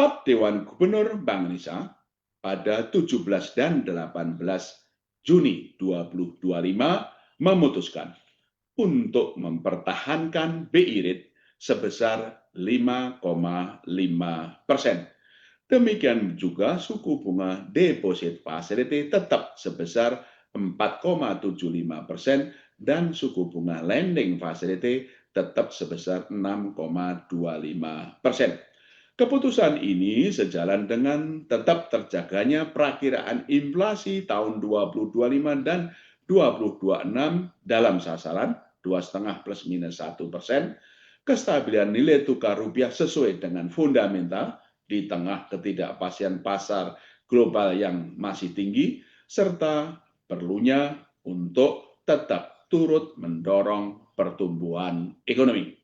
Rapat Dewan Gubernur Bank Indonesia pada 17 dan 18 Juni 2025 memutuskan untuk mempertahankan BI rate sebesar 5,5%. Demikian juga suku bunga deposit facility tetap sebesar 4,75% dan suku bunga lending facility tetap sebesar 6,25%. Keputusan ini sejalan dengan tetap terjaganya perakiraan inflasi tahun 2025 dan 2026 dalam sasaran 2,5 plus minus 1%, kestabilan nilai tukar rupiah sesuai dengan fundamental di tengah ketidakpastian pasar global yang masih tinggi, serta perlunya untuk tetap turut mendorong pertumbuhan ekonomi.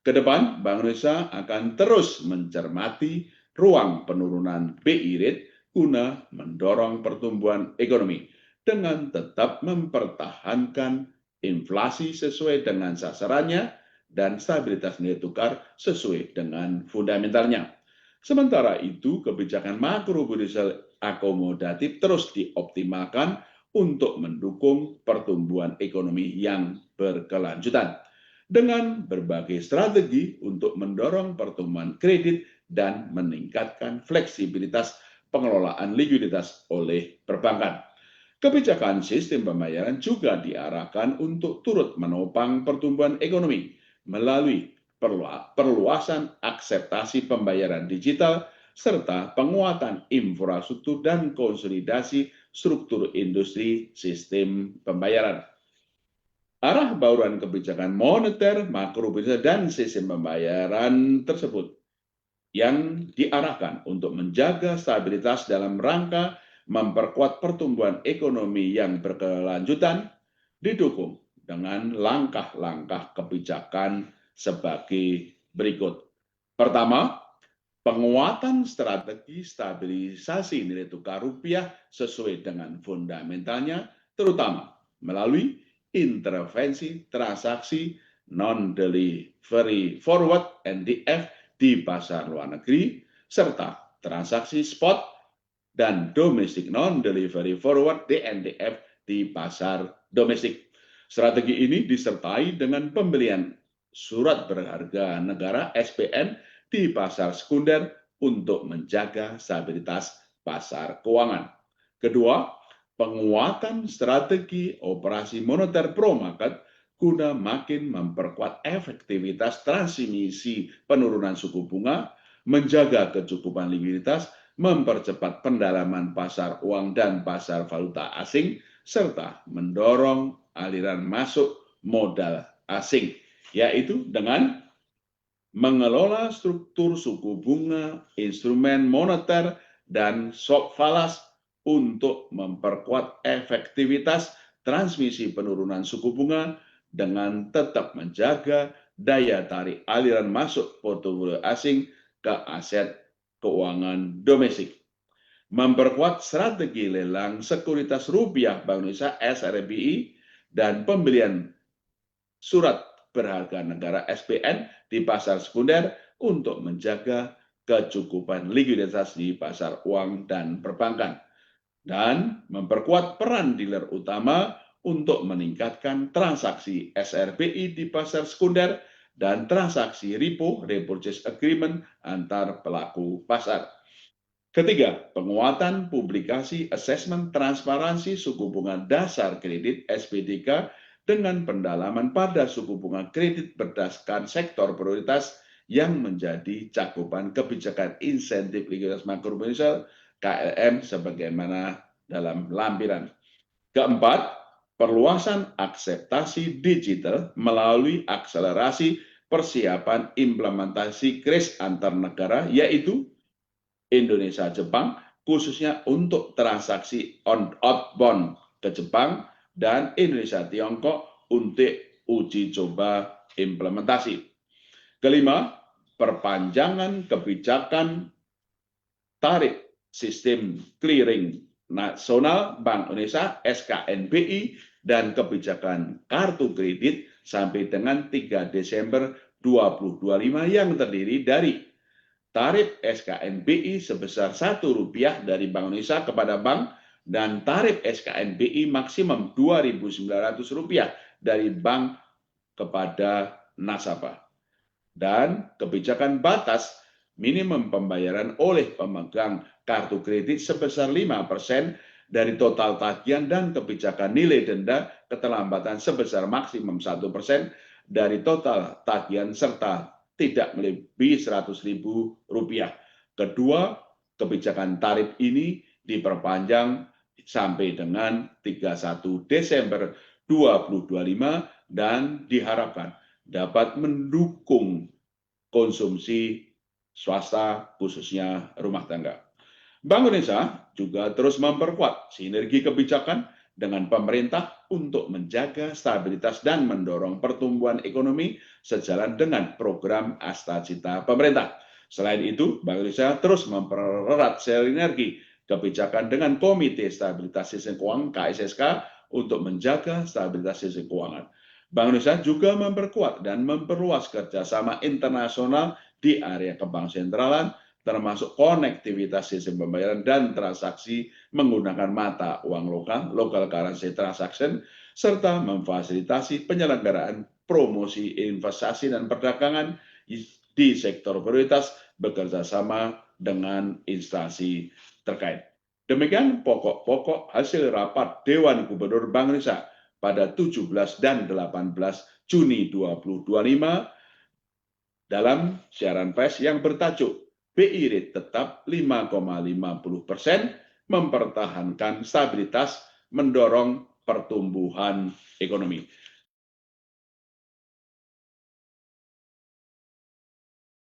Kedepan, Bank Indonesia akan terus mencermati ruang penurunan BI rate guna mendorong pertumbuhan ekonomi dengan tetap mempertahankan inflasi sesuai dengan sasarannya dan stabilitas nilai tukar sesuai dengan fundamentalnya. Sementara itu, kebijakan makrobudensial akomodatif terus dioptimalkan untuk mendukung pertumbuhan ekonomi yang berkelanjutan dengan berbagai strategi untuk mendorong pertumbuhan kredit dan meningkatkan fleksibilitas pengelolaan likuiditas oleh perbankan. Kebijakan sistem pembayaran juga diarahkan untuk turut menopang pertumbuhan ekonomi melalui perluasan akseptasi pembayaran digital serta penguatan infrastruktur dan konsolidasi struktur industri sistem pembayaran. Arah bauran kebijakan moneter, makrobudensial, dan sistem pembayaran tersebut yang diarahkan untuk menjaga stabilitas dalam rangka memperkuat pertumbuhan ekonomi yang berkelanjutan didukung dengan langkah-langkah kebijakan sebagai berikut. Pertama, penguatan strategi stabilisasi nilai tukar rupiah sesuai dengan fundamentalnya, terutama melalui intervensi transaksi non-delivery forward (NDF) di pasar luar negeri, serta transaksi spot dan domestic non-delivery forward (DNDF) di pasar domestik. Strategi ini disertai dengan pembelian surat berharga negara (SPN) di pasar sekunder untuk menjaga stabilitas pasar keuangan. Kedua, penguatan strategi operasi moneter pro market guna makin memperkuat efektivitas transmisi penurunan suku bunga, menjaga kecukupan likuiditas, mempercepat pendalaman pasar uang dan pasar valuta asing, serta mendorong aliran masuk modal asing, yaitu dengan mengelola struktur suku bunga, instrumen moneter, dan shock falas untuk memperkuat efektivitas transmisi penurunan suku bunga dengan tetap menjaga daya tarik aliran masuk portofolio asing ke aset keuangan domestik. Memperkuat strategi lelang sekuritas rupiah Bank Indonesia (SRBI) dan pembelian surat berharga negara (SPN) di pasar sekunder untuk menjaga kecukupan likuiditas di pasar uang dan perbankan, dan memperkuat peran dealer utama untuk meningkatkan transaksi SRBI di pasar sekunder dan transaksi repo (repurchase agreement) antar pelaku pasar. Ketiga, penguatan publikasi asesmen transparansi suku bunga dasar kredit (SPDK) dengan pendalaman pada suku bunga kredit berdasarkan sektor prioritas yang menjadi cakupan kebijakan insentif likuiditas makrobudensial (KLM) sebagaimana dalam lampiran. Keempat, perluasan akseptasi digital melalui akselerasi persiapan implementasi kris antar negara, yaitu Indonesia-Jepang, khususnya untuk transaksi outbound ke Jepang, dan Indonesia-Tiongkok untuk uji coba implementasi. Kelima, perpanjangan kebijakan tarif sistem clearing nasional Bank Indonesia (SKNBI) dan kebijakan kartu kredit sampai dengan 3 Desember 2025 yang terdiri dari tarif SKNBI sebesar Rp1 dari Bank Indonesia kepada bank dan tarif SKNBI maksimum Rp2.900 dari bank kepada nasabah. Dan kebijakan batas minimum pembayaran oleh pemegang kartu kredit sebesar 5% dari total tagihan dan kebijakan nilai denda keterlambatan sebesar maksimum 1% dari total tagihan serta tidak melebihi Rp100.000. Kedua, kebijakan tarif ini diperpanjang sampai dengan 31 Desember 2025 dan diharapkan dapat mendukung konsumsi swasta khususnya rumah tangga. Bank Indonesia juga terus memperkuat sinergi kebijakan dengan pemerintah untuk menjaga stabilitas dan mendorong pertumbuhan ekonomi sejalan dengan program Astacita pemerintah. Selain itu, Bank Indonesia terus mempererat sinergi kebijakan dengan Komite Stabilitas Sistem Keuangan (KSSK) untuk menjaga stabilitas sistem keuangan. Bank Indonesia juga memperkuat dan memperluas kerjasama internasional di area kebank sentralan, termasuk konektivitas sistem pembayaran dan transaksi menggunakan mata uang lokal (local currency transaction), serta memfasilitasi penyelenggaraan promosi investasi dan perdagangan di sektor prioritas bekerjasama dengan instansi terkait. Demikian pokok-pokok hasil rapat Dewan Gubernur Bank Indonesia pada 17 dan 18 Juni 2025 dalam siaran pers yang bertajuk BI Rate tetap 5,50%, mempertahankan stabilitas, mendorong pertumbuhan ekonomi.